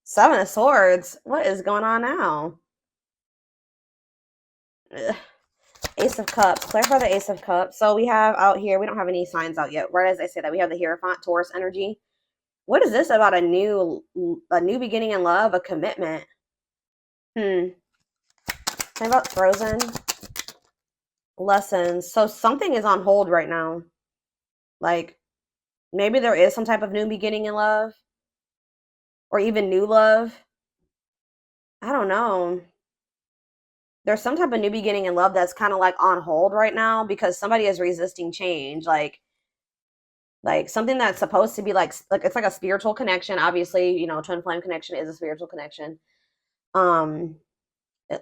Seven of Swords. What is going on now? Ugh. Ace of Cups. Clarify the Ace of Cups. So we have out here, we don't have any signs out yet. Right as I say that, we have the Hierophant, Taurus energy. What is this about a new beginning in love, a commitment? Hmm. Think about Frozen. Lessons. So something is on hold right now. Like maybe there is some type of new beginning in love or even new love. I don't know. There's some type of new beginning in love that's kind of like on hold right now because somebody is resisting change. Like something that's supposed to be like it's like a spiritual connection. Obviously, twin flame connection is a spiritual connection. Um,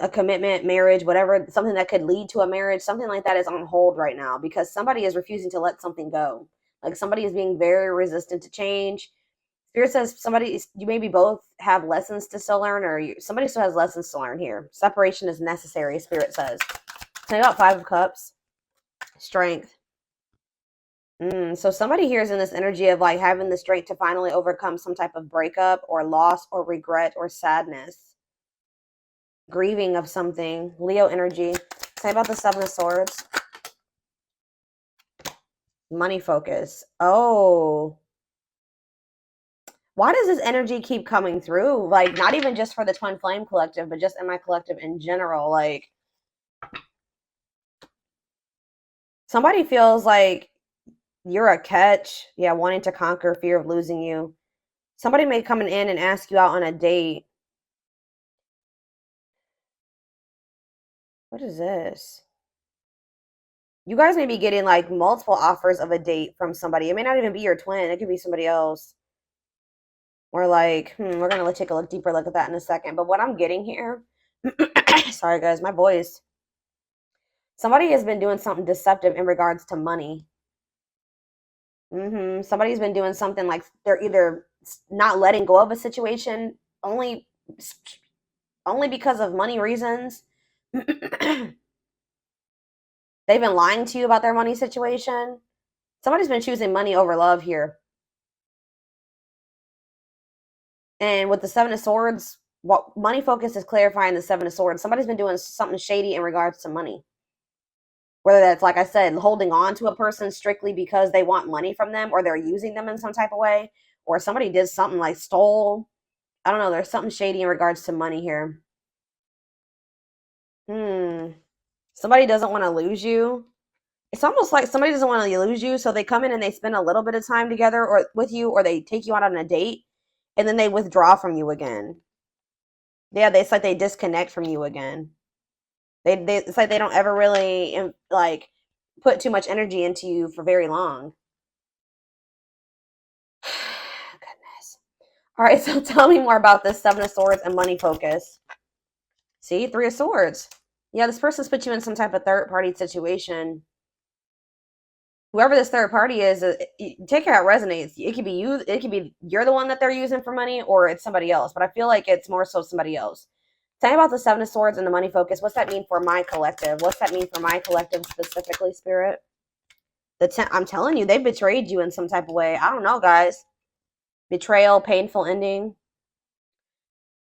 a commitment, marriage, whatever, something that could lead to a marriage, something like that is on hold right now because somebody is refusing to let something go. Like somebody is being very resistant to change. Spirit says you maybe both have lessons to still learn, or somebody still has lessons to learn here. Separation is necessary, Spirit says. Tell me about Five of Cups. Strength. So somebody here is in this energy of like having the strength to finally overcome some type of breakup or loss or regret or sadness, grieving of something. Leo energy. Say about the Seven of Swords. Money focus. Oh, why does this energy keep coming through? Like not even just for the Twin Flame Collective, but just in my collective in general. Like somebody feels like you're a catch. Yeah, wanting to conquer fear of losing you. Somebody may come in and ask you out on a date. What is this? You guys may be getting like multiple offers of a date from somebody. It may not even be your twin. It could be somebody else. Or like, we're gonna take a deeper look at that in a second. But what I'm getting here, sorry guys, my voice. Somebody has been doing something deceptive in regards to money. Somebody's been doing something like they're either not letting go of a situation only because of money reasons. They've been lying to you about their money situation. Somebody's been choosing money over love here. And with the Seven of Swords, what money focus is clarifying the Seven of Swords. Somebody's been doing something shady in regards to money. Whether that's, like I said, holding on to a person strictly because they want money from them or they're using them in some type of way, or somebody did something like stole. I don't know. There's something shady in regards to money here. Somebody doesn't want to lose you. It's almost like somebody doesn't want to lose you, so they come in and they spend a little bit of time together or with you, or they take you out on a date, and then they withdraw from you again. Yeah, it's like they disconnect from you again. It's like they don't ever really like put too much energy into you for very long. Goodness. All right, so tell me more about this Seven of Swords and money focus. See, Three of Swords. Yeah, this person's put you in some type of third party situation. Whoever this third party is, take care how it resonates. It could be you. It could be you're the one that they're using for money, or it's somebody else. But I feel like it's more so somebody else. Tell me about the Seven of Swords and the money focus. What's that mean for my collective? What's that mean for my collective specifically, Spirit? I'm telling you, they betrayed you in some type of way. I don't know, guys. Betrayal, painful ending.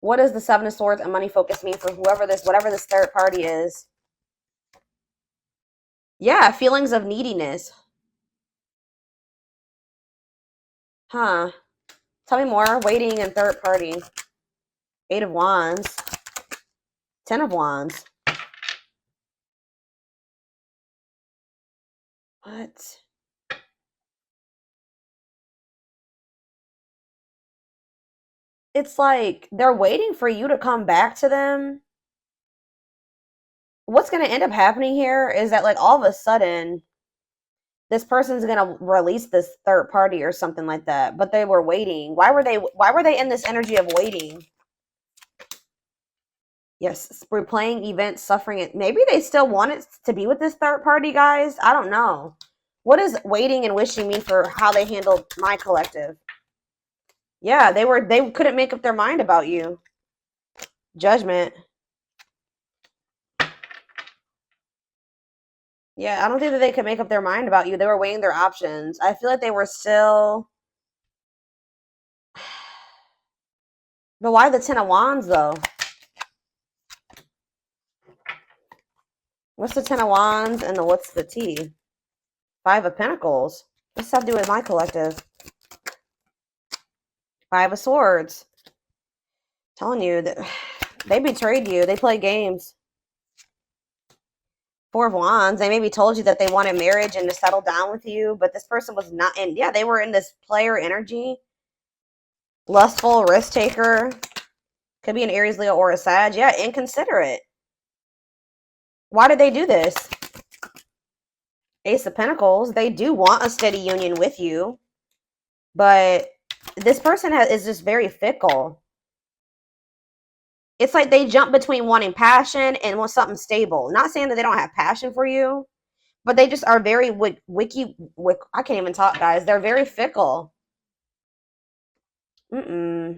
What does the Seven of Swords and money focus mean for whatever this third party is? Yeah, feelings of neediness. Huh. Tell me more. Waiting and third party. Eight of Wands. Ten of Wands. What? It's like they're waiting for you to come back to them. What's going to end up happening here is that, like, all of a sudden, this person's going to release this third party or something like that. But they were waiting. Why were they in this energy of waiting? Yes, replaying events, suffering it. Maybe they still want it to be with this third party, guys. I don't know. What does waiting and wishing mean for how they handled my collective? Yeah, they couldn't make up their mind about you. Judgment. Yeah, I don't think that they could make up their mind about you. They were weighing their options. I feel like they were still But why the Ten of Wands, though? What's the Ten of Wands and what's the T? Five of Pentacles. What's that have to do with my collective? Five of Swords. Telling you that they betrayed you. They play games. Four of Wands. They maybe told you that they wanted marriage and to settle down with you, but this person was not. And yeah, they were in this player energy. Lustful, risk taker. Could be an Aries, Leo, or a Sag. Yeah, inconsiderate. Why did they do this? Ace of Pentacles. They do want a steady union with you, but this person is just very fickle. It's like they jump between wanting passion and want something stable. Not saying that they don't have passion for you, but they just are very I can't even talk, guys. They're very fickle. I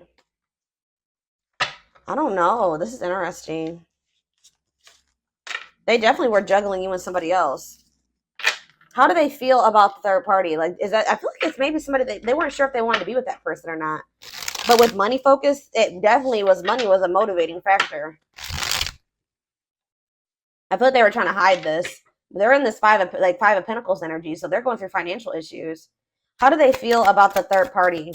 don't know. This is interesting. They definitely were juggling you and somebody else. How do they feel about the third party? Like, is that, I feel like it's maybe somebody they weren't sure if they wanted to be with that person or not. But with money focus, it definitely was, money was a motivating factor. I feel like they were trying to hide this. They're in this five of Pentacles energy, so they're going through financial issues. How do they feel about the third party?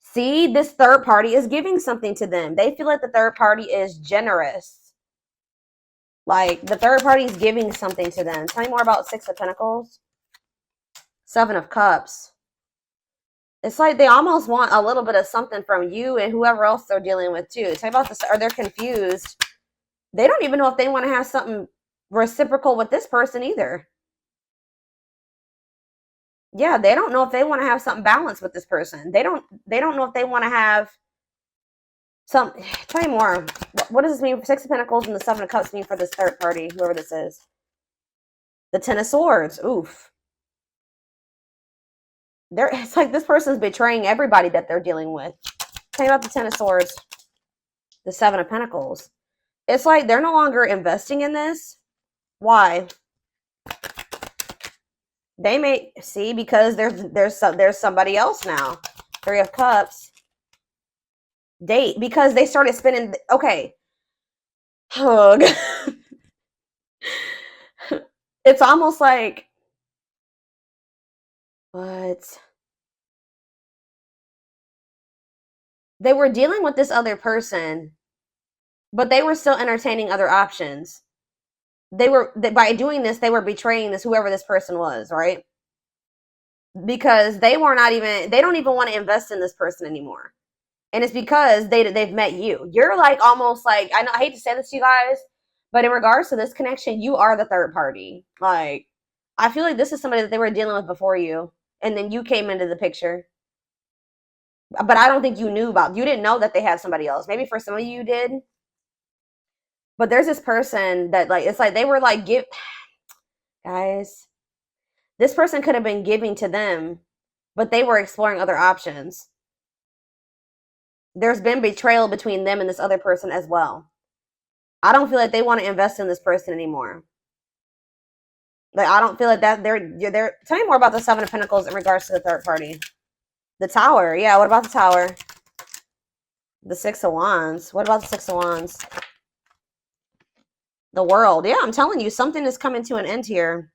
See, this third party is giving something to them. They feel like the third party is generous. Like, the third party is giving something to them. Tell me more about Six of Pentacles. Seven of Cups. It's like they almost want a little bit of something from you and whoever else they're dealing with, too. Tell me about this, or they're confused. They don't even know if they want to have something reciprocal with this person either. Yeah, they don't know if they want to have something balanced with this person. They don't know if they want to have some. Tell me more. What does this mean? Six of Pentacles and the Seven of Cups mean for this third party, whoever this is. The Ten of Swords. Oof. It's like this person's betraying everybody that they're dealing with. Tell me about the Ten of Swords. The Seven of Pentacles. It's like they're no longer investing in this. Why? They may see, because there's somebody else now. Three of Cups. Date, because they started spending. Okay. Hug. It's almost like, what? They were dealing with this other person, but they were still entertaining other options. By doing this, they were betraying whoever this person was, right? Because they don't even want to invest in this person anymore. And it's because they've met you. You're like, almost like, I hate to say this to you guys, but in regards to this connection, you are the third party. Like, I feel like this is somebody that they were dealing with before you, and then you came into the picture. But I don't think you didn't know that they had somebody else. Maybe for some of you did. But there's this person that, like, it's like they were like, guys, this person could have been giving to them, but they were exploring other options. There's been betrayal between them and this other person as well. I don't feel like they want to invest in this person anymore. Like, I don't feel like that they're tell me more about the Seven of Pentacles in regards to the third party. The Tower. Yeah, what about the Tower? The Six of Wands. What about the Six of Wands? The World. Yeah, I'm telling you, something is coming to an end here.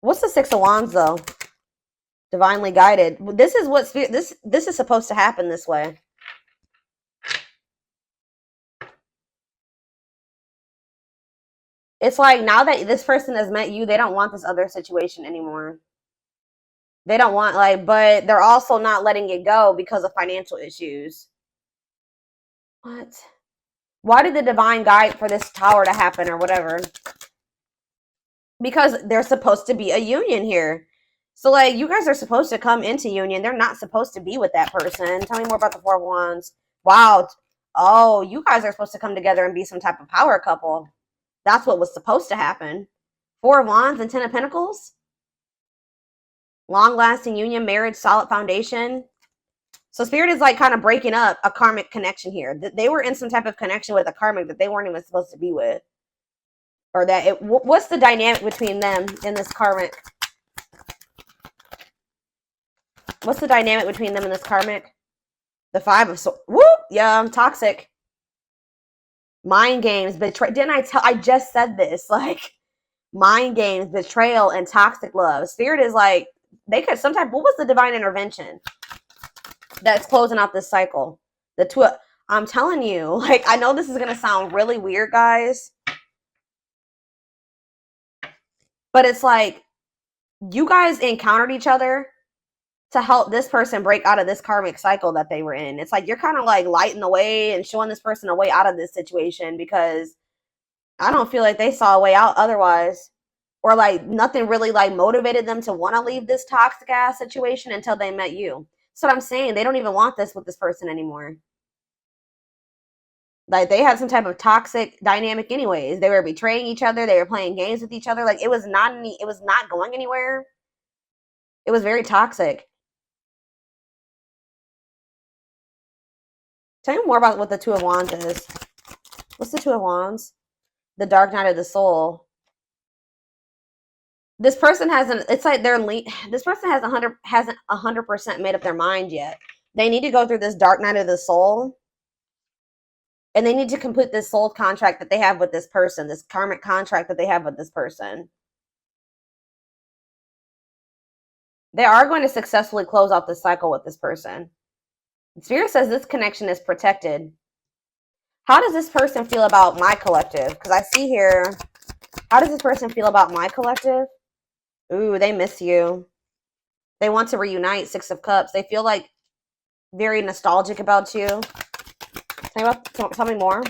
What's the Six of Wands, though? Divinely guided. This is what spirit. This is supposed to happen this way. It's like, now that this person has met you, they don't want this other situation anymore. They don't want, like, but they're also not letting it go because of financial issues. What? Why did the divine guide for this Tower to happen or whatever? Because there's supposed to be a union here. So, like, you guys are supposed to come into union. They're not supposed to be with that person. Tell me more about the Four of Wands. Wow. Oh, you guys are supposed to come together and be some type of power couple. That's what was supposed to happen. Four of Wands and Ten of Pentacles. Long-lasting union, marriage, solid foundation. So Spirit is like kind of breaking up a karmic connection here. They were in some type of connection with a karmic that they weren't even supposed to be with. Or that what's the dynamic between them in this karmic? What's the dynamic between them and this karmic? The Five of Swords. Whoop! Yeah, I'm toxic. Mind games, betrayal. Didn't I tell? I just said this. Like, mind games, betrayal, and toxic love. Spirit is like, they could sometimes, what was the divine intervention that's closing out this cycle? The two, I'm telling you, like, I know this is going to sound really weird, guys, but it's like, you guys encountered each other to help this person break out of this karmic cycle that they were in. It's like, you're kind of like lighting the way and showing this person a way out of this situation, because I don't feel like they saw a way out otherwise. Or like nothing really like motivated them to want to leave this toxic ass situation until they met you. So what I'm saying, they don't even want this with this person anymore. Like, they had some type of toxic dynamic anyways. They were betraying each other. They were playing games with each other. Like, it was not going anywhere. It was very toxic. Tell me more about what the Two of Wands is. What's the Two of Wands? The Dark Night of the Soul. This person hasn't. It's like this person hasn't 100% made up their mind yet. They need to go through this Dark Night of the Soul, and they need to complete this soul contract that they have with this person, this karmic contract that they have with this person. They are going to successfully close out this cycle with this person. Spirit says this connection is protected. How does this person feel about my collective? Because I see here, how does this person feel about my collective? Ooh, they miss you. They want to reunite. Six of Cups. They feel like very nostalgic about you. Tell me more.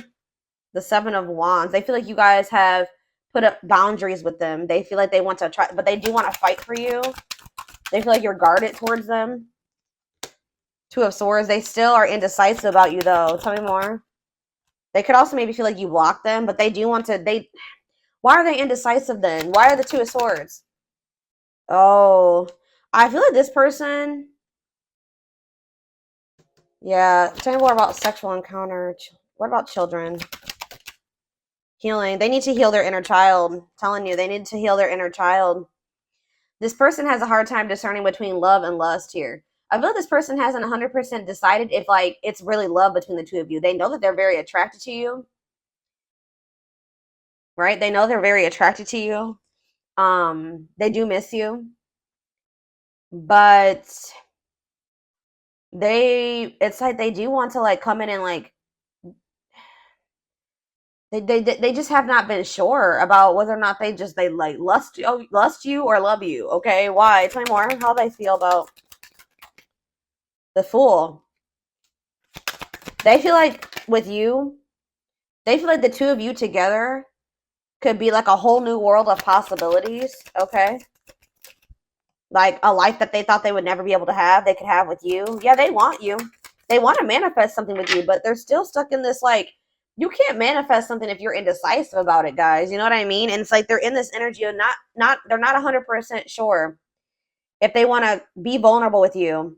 The Seven of Wands. They feel like you guys have put up boundaries with them. They feel like they want to try, but they do want to fight for you. They feel like you're guarded towards them. Two of Swords. They still are indecisive about you, though. Tell me more. They could also maybe feel like you blocked them, but they do want to. Why are they indecisive then? Why are the Two of Swords? Oh, I feel like this person. Yeah, tell me more about sexual encounter. What about children? Healing. They need to heal their inner child. I'm telling you, they need to heal their inner child. This person has a hard time discerning between love and lust here. I feel like this person hasn't 100% decided if like it's really love between the two of you. They know that they're very attracted to you. Right? They know they're very attracted to you. They do miss you. But it's like they do want to like come in and like they just have not been sure about whether or not they like lust you or love you. Okay, why? Tell me more. How they feel about the Fool. They feel like with you, they feel like the two of you together could be like a whole new world of possibilities. Okay, like a life that they thought they would never be able to have, they could have with you. Yeah, they want you. They want to manifest something with you, but they're still stuck in this like, you can't manifest something if you're indecisive about it, guys. You know what I mean? And it's like they're in this energy of they're not 100% sure if they want to be vulnerable with you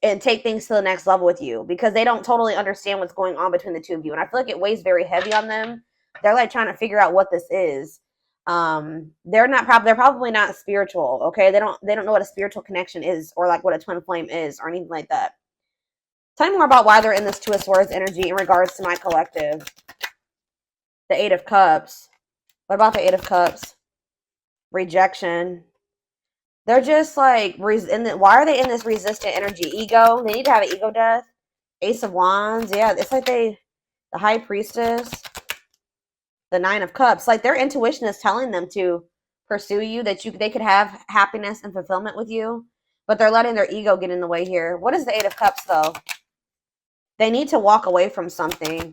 and take things to the next level with you, because they don't totally understand what's going on between the two of you. And I feel like it weighs very heavy on them. They're like trying to figure out what this is. They're probably not spiritual. Okay. They don't know what a spiritual connection is, or like what a twin flame is, or anything like that. Tell me more about why they're in this Two of Swords energy in regards to my collective. The Eight of Cups. What about the Eight of Cups? Rejection. They're just like, why are they in this resistant energy? Ego. They need to have an ego death. Ace of Wands. Yeah, it's like the High Priestess. The Nine of Cups. Like their intuition is telling them to pursue you, that they could have happiness and fulfillment with you, but they're letting their ego get in the way here. What is the Eight of Cups though? They need to walk away from something.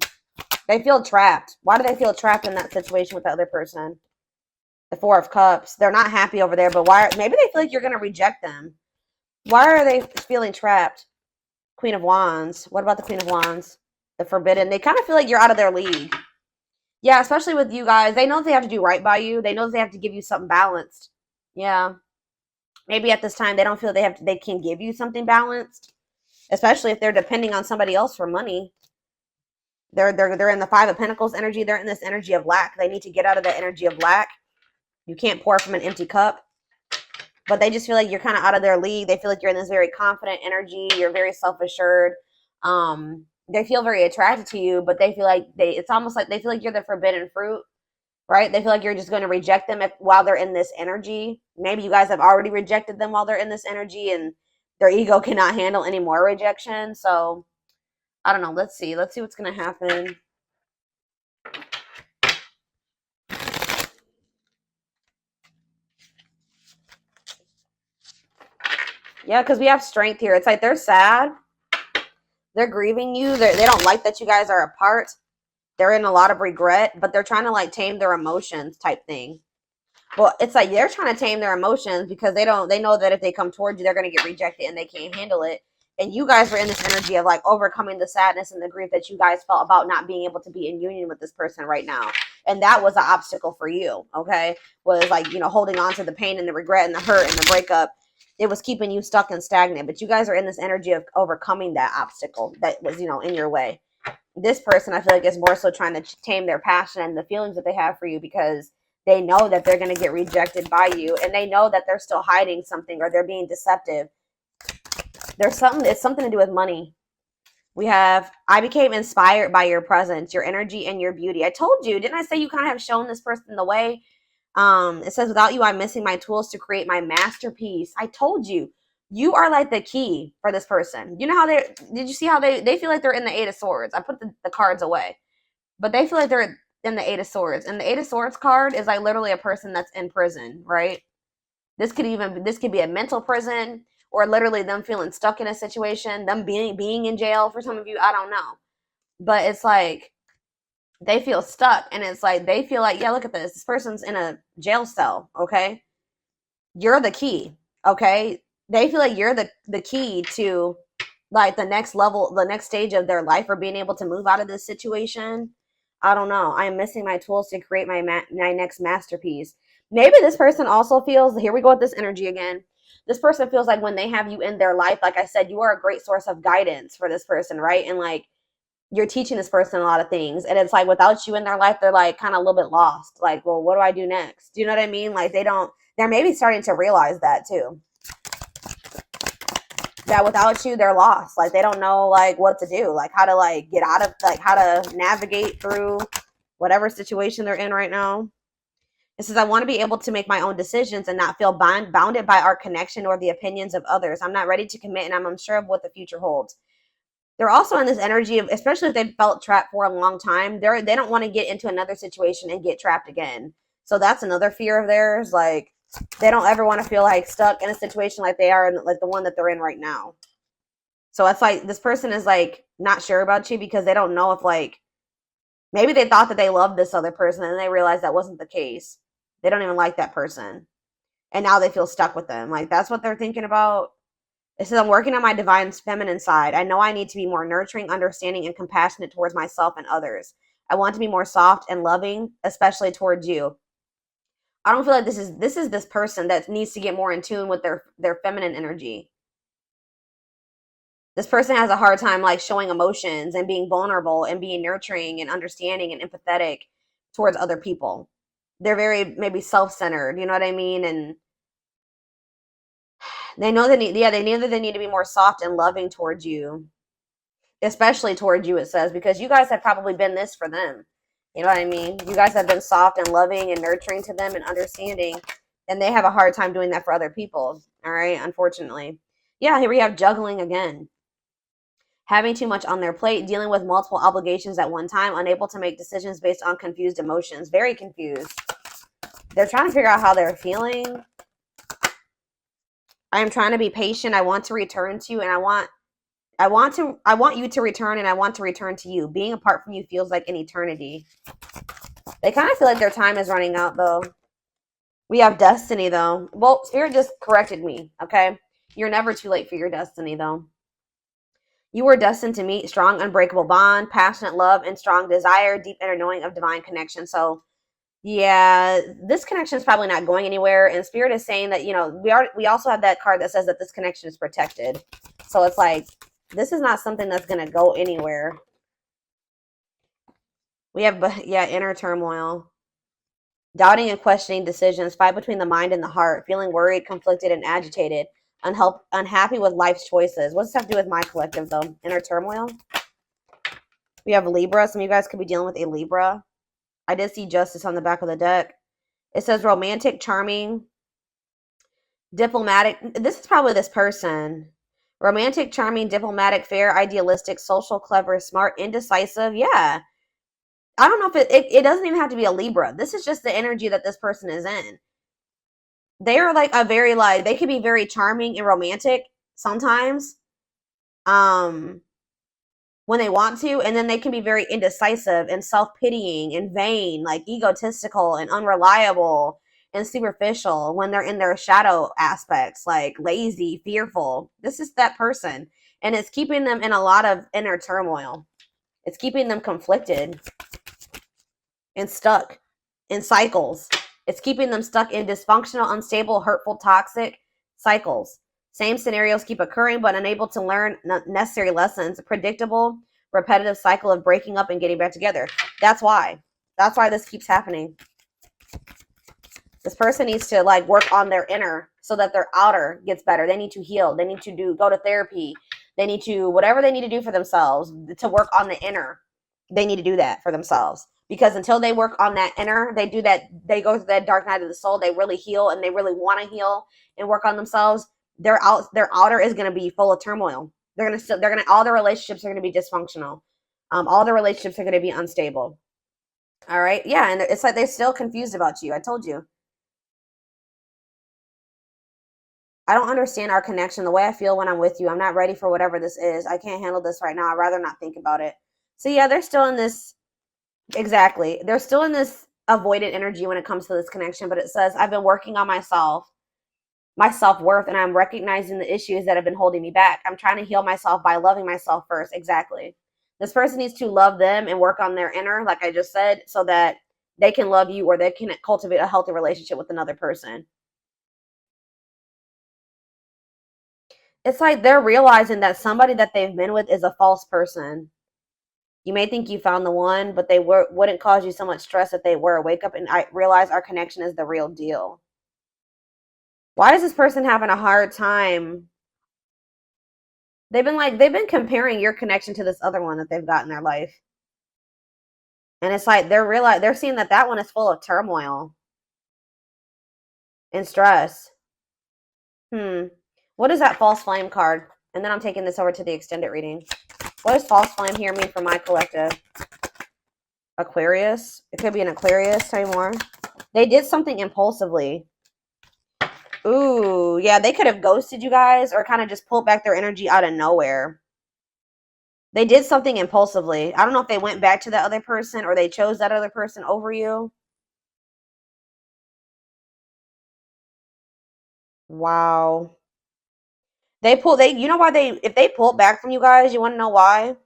They feel trapped. Why do they feel trapped in that situation with the other person? The Four of Cups. They're not happy over there, but why? Maybe they feel like you're going to reject them. Why are they feeling trapped? Queen of Wands. What about the Queen of Wands? The Forbidden. They kind of feel like you're out of their league. Yeah, especially with you guys. They know they have to do right by you. They know they have to give you something balanced. Yeah. Maybe at this time they don't feel they can give you something balanced, especially if they're depending on somebody else for money. They're in the Five of Pentacles energy. They're in this energy of lack. They need to get out of that energy of lack. You can't pour from an empty cup. but they just feel like you're kind of out of their league. They feel like you're in this very confident energy. You're very self-assured. They feel very attracted to you, but they feel like it's almost like they feel like you're the forbidden fruit, right? They feel like you're just going to reject them while they're in this energy. Maybe you guys have already rejected them while they're in this energy, and their ego cannot handle any more rejection. So I don't know. Let's see what's going to happen. Yeah, because we have strength here. It's like they're sad. They're grieving you. They don't like that you guys are apart. They're in a lot of regret, but they're trying to like tame their emotions type thing. Well, it's like they're trying to tame their emotions because they know that if they come towards you, they're going to get rejected and they can't handle it. And you guys were in this energy of like overcoming the sadness and the grief that you guys felt about not being able to be in union with this person right now. And that was an obstacle for you, okay? Was like, holding on to the pain and the regret and the hurt and the breakup. It was keeping you stuck and stagnant. But you guys are in this energy of overcoming that obstacle that was, in your way. This person, I feel like, is more so trying to tame their passion and the feelings that they have for you because they know that they're going to get rejected by you, and they know that they're still hiding something or they're being deceptive. It's something to do with money. We have, I became inspired by your presence, your energy, and your beauty. I told you, didn't I say you kind of have shown this person the way? It says, without you, I'm missing my tools to create my masterpiece. I told you, you are like the key for this person. You know how did you see how they feel like they're in the Eight of Swords? I put the cards away, but they feel like they're in the Eight of Swords. And the Eight of Swords card is like literally a person that's in prison, right? This could be a mental prison, or literally them feeling stuck in a situation, them being in jail for some of you. I don't know. But it's like they feel stuck, and it's like they feel like, yeah, look at this. This person's in a jail cell, okay? You're the key, okay? They feel like you're the key to like the next level, the next stage of their life, or being able to move out of this situation. I don't know. I am missing my tools to create my next masterpiece. Maybe this person also feels, here we go with this energy again. This person feels like when they have you in their life, like I said, you are a great source of guidance for this person, right? And like you're teaching this person a lot of things. And it's like without you in their life, they're like kind of a little bit lost. Like, well, what do I do next? Do you know what I mean? Like they're maybe starting to realize that too. That without you, they're lost. Like they don't know like what to do, like how to like get out of, like how to navigate through whatever situation they're in right now. It says, I want to be able to make my own decisions and not feel bounded by our connection or the opinions of others. I'm not ready to commit, and I'm unsure of what the future holds. They're also in this energy of, especially if they've felt trapped for a long time, they don't want to get into another situation and get trapped again. So that's another fear of theirs. Like they don't ever want to feel like stuck in a situation like they are in, like the one that they're in right now. So it's like this person is like not sure about you because they don't know if like maybe they thought that they loved this other person and they realized that wasn't the case. They don't even like that person. And now they feel stuck with them. Like that's what they're thinking about. It says, I'm working on my divine feminine side. I know I need to be more nurturing, understanding, and compassionate towards myself and others. I want to be more soft and loving, especially towards you. I don't feel like this is this person that needs to get more in tune with their feminine energy. This person has a hard time like showing emotions and being vulnerable and being nurturing and understanding and empathetic towards other people. They're very maybe self-centered, you know what I mean? And they know they need to be more soft and loving towards you, especially towards you, it says, because you guys have probably been this for them. You know what I mean? You guys have been soft and loving and nurturing to them and understanding, and they have a hard time doing that for other people. All right, unfortunately. Yeah, here we have juggling again. Having too much on their plate, dealing with multiple obligations at one time, unable to make decisions based on confused emotions. Very confused. They're trying to figure out how they're feeling. I am trying to be patient. I want to return to you, and I want you to return, and I want to return to you. Being apart from you feels like an eternity. They kind of feel like their time is running out, though. We have destiny, though. Well, Spirit just corrected me, okay? You're never too late for your destiny, though. You were destined to meet strong, unbreakable bond, passionate love, and strong desire, deep inner knowing of divine connection. So, yeah, this connection is probably not going anywhere. And Spirit is saying that, we also have that card that says that this connection is protected. So it's like, this is not something that's going to go anywhere. We have, inner turmoil. Doubting and questioning decisions, fight between the mind and the heart, feeling worried, conflicted, and agitated, unhappy with life's choices. What does this have to do with my collective, though? Inner turmoil. We have Libra. Some of you guys could be dealing with a Libra. I did see justice on the back of the deck. It says romantic, charming, diplomatic. This is probably this person. Romantic, charming, diplomatic, fair, idealistic, social, clever, smart, indecisive. Yeah. I don't know if it doesn't even have to be a Libra. This is just the energy that this person is in. They are like a very, like, they can be very charming and romantic sometimes. When they want to, and then they can be very indecisive and self-pitying and vain, like egotistical and unreliable and superficial when they're in their shadow aspects, like lazy, fearful. This is that person, and it's keeping them in a lot of inner turmoil. It's keeping them conflicted and stuck in cycles. It's keeping them stuck in dysfunctional, unstable, hurtful, toxic cycles. Same scenarios keep occurring, but unable to learn necessary lessons. A predictable, repetitive cycle of breaking up and getting back together. That's why. That's why this keeps happening. This person needs to like work on their inner so that their outer gets better. They need to heal. They need to go to therapy. They need to, whatever they need to do for themselves to work on the inner. They need to do that for themselves. Because until they work on that inner, they do that, they go through that dark night of the soul, they really heal and they really want to heal and work on themselves. Their outer is going to be full of turmoil. All their relationships are going to be dysfunctional. All their relationships are going to be unstable. All right. Yeah. And it's like they're still confused about you. I told you. I don't understand our connection, the way I feel when I'm with you. I'm not ready for whatever this is. I can't handle this right now. I'd rather not think about it. So yeah, they're still in this. Exactly. They're still in this avoidant energy when it comes to this connection, but it says, I've been working on myself, my self-worth, and I'm recognizing the issues that have been holding me back. I'm trying to heal myself by loving myself first. Exactly. This person needs to love them and work on their inner, like I just said, so that they can love you or they can cultivate a healthy relationship with another person. It's like they're realizing that somebody that they've been with is a false person. You may think you found the one, but they wouldn't cause you so much stress if they were. Wake up and I realize our connection is the real deal. Why is this person having a hard time? They've been comparing your connection to this other one that they've got in their life. And it's like they're seeing that one is full of turmoil and stress. What is that false flame card? And then I'm taking this over to the extended reading. What does false flame here mean for my collective? Aquarius. It could be an Aquarius. Tell me more. They did something impulsively. Ooh, yeah, they could have ghosted you guys or kind of just pulled back their energy out of nowhere. They did something impulsively. I don't know if they went back to that other person or they chose that other person over you. Wow. You know why if they pulled back from you guys, you want to know why?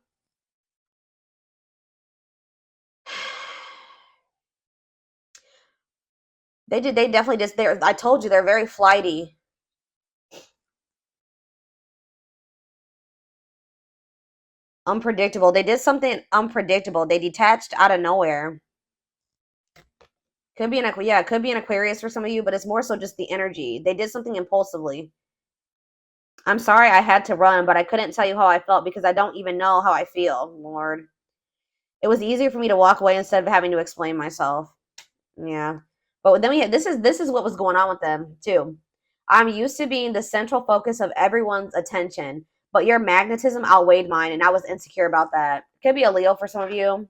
They definitely just, I told you, they're very flighty. Unpredictable. They did something unpredictable. They detached out of nowhere. Could be it could be an Aquarius for some of you, but it's more so just the energy. They did something impulsively. I'm sorry I had to run, but I couldn't tell you how I felt because I don't even know how I feel, Lord. It was easier for me to walk away instead of having to explain myself. Yeah. But then this is what was going on with them too. I'm used to being the central focus of everyone's attention, but your magnetism outweighed mine and I was insecure about that. Could be a Leo for some of you.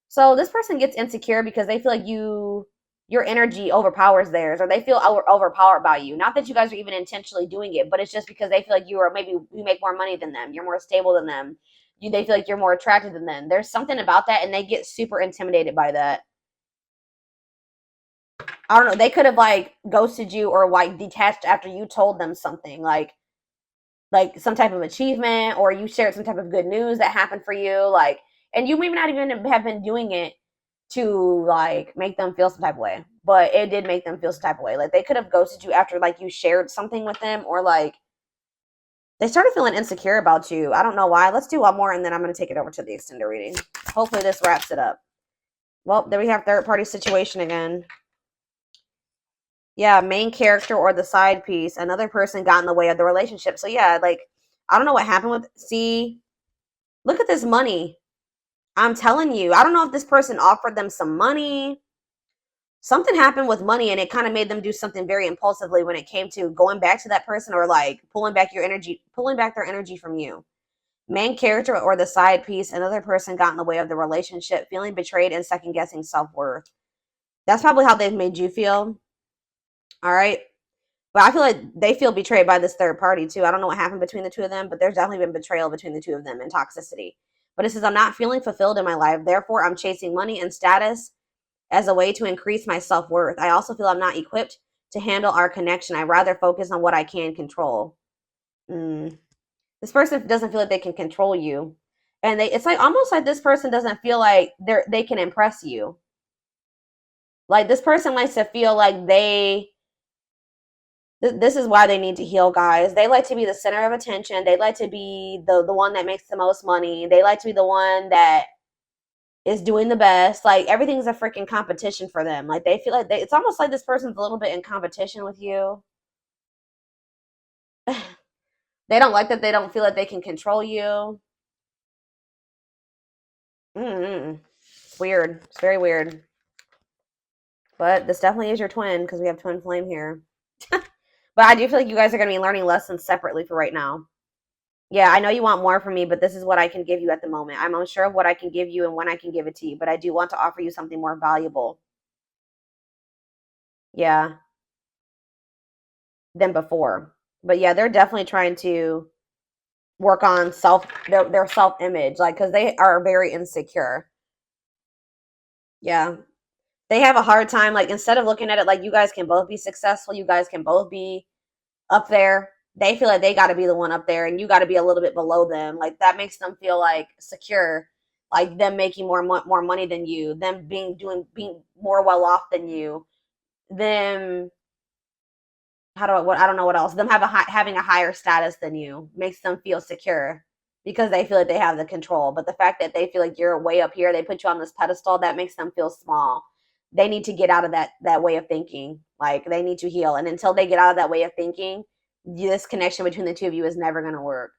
So this person gets insecure because they feel like your energy overpowers theirs, or they feel overpowered by you. Not that you guys are even intentionally doing it, but it's just because they feel like maybe you make more money than them, you're more stable than them, they feel like you're more attractive than them. There's something about that, and they get super intimidated by that. I don't know. They could have like ghosted you or like detached after you told them something like some type of achievement, or you shared some type of good news that happened for you, like, and you may not even have been doing it to like make them feel some type of way, but it did make them feel some type of way. Like they could have ghosted you after like you shared something with them, or like they started feeling insecure about you. I don't know why. Let's do one more and then I'm going to take it over to the extended reading. Hopefully this wraps it up. Well, there we have third party situation again. Yeah, main character or the side piece. Another person got in the way of the relationship. So yeah, like I don't know what happened with. See, look at this money. I'm telling you, I don't know if this person offered them some money. Something happened with money and it kind of made them do something very impulsively when it came to going back to that person or like pulling back your energy, pulling back their energy from you. Main character or the side piece, another person got in the way of the relationship, feeling betrayed and second guessing self worth. That's probably how they've made you feel. All right. But I feel like they feel betrayed by this third party too. I don't know what happened between the two of them, but there's definitely been betrayal between the two of them and toxicity. But it says, I'm not feeling fulfilled in my life. Therefore, I'm chasing money and status as a way to increase my self worth. I also feel I'm not equipped to handle our connection. I rather focus on what I can control. Mm. This person doesn't feel like they can control you. And it's like almost like this person doesn't feel like they can impress you. Like this person likes to feel like this is why they need to heal, guys. They like to be the center of attention. They like to be the one that makes the most money. They like to be the one that is doing the best. Like everything's a freaking competition for them. Like they feel like it's almost like this person's a little bit in competition with you. They don't like that they don't feel like they can control you. Mm-hmm. It's weird. It's very weird. But this definitely is your twin because we have twin flame here. But I do feel like you guys are going to be learning lessons separately for right now. Yeah, I know you want more from me, but this is what I can give you at the moment. I'm unsure of what I can give you and when I can give it to you, but I do want to offer you something more valuable. Yeah, than before. But yeah, they're definitely trying to work on their self-image, like because they are very insecure. Yeah. They have a hard time, like instead of looking at it like you guys can both be successful, you guys can both be up there. They feel like they got to be the one up there and you got to be a little bit below them. Like that makes them feel like secure, like them making more money than you, them being more well off than you, them I don't know what else. Them having a higher status than you makes them feel secure because they feel like they have the control. But the fact that they feel like you're way up here, they put you on this pedestal, that makes them feel small. They need to get out of that way of thinking. Like they need to heal, and until they get out of that way of thinking, this connection between the two of you is never going to work.